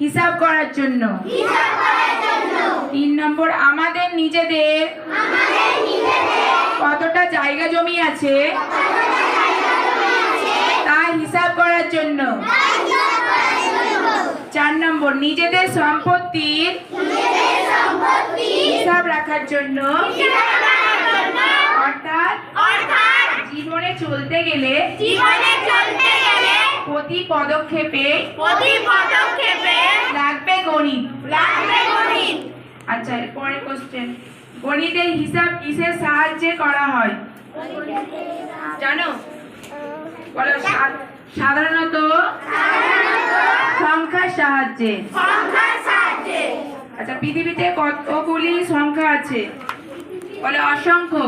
হিসাব করার জন্য। 3 নম্বর আমাদের নিজেদের কতটা জায়গা জমি আছে তা হিসাব করার জন্য। 4 নম্বর নিজেদের সম্পত্তির হিসাব রাখার জন্য। অর্থাৎ জীবনে চলতে গেলে প্রতি পদক্ষেপে লাগবে গণিত। আচ্ছা, পরের কোশ্চেন, গণিতের হিসাব কিসের সাহায্যে করা হয় জানো? বলো। সাধারণত সংখ্যার সাহায্যে। আচ্ছা, পৃথিবীতে কতগুলি সংখ্যা আছে? বলে অসংখ্য।